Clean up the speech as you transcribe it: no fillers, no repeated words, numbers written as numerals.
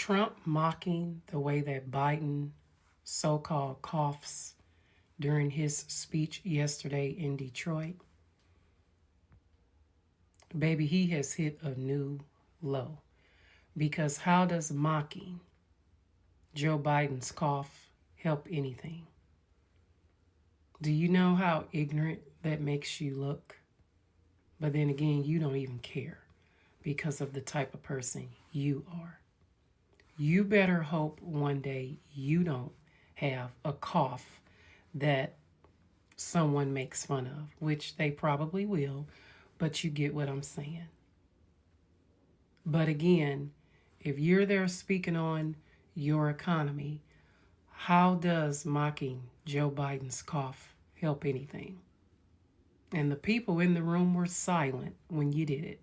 Trump mocking the way that Biden so-called coughs during his speech yesterday in Detroit? Baby, he has hit a new low. Because how does mocking Joe Biden's cough help anything? Do you know how ignorant that makes you look? But then again, you don't even care because of the type of person you are. You better hope one day you don't have a cough that someone makes fun of, which they probably will, but you get what I'm saying. But again, if you're there speaking on your economy, how does mocking Joe Biden's cough help anything? And the people in the room were silent when you did it.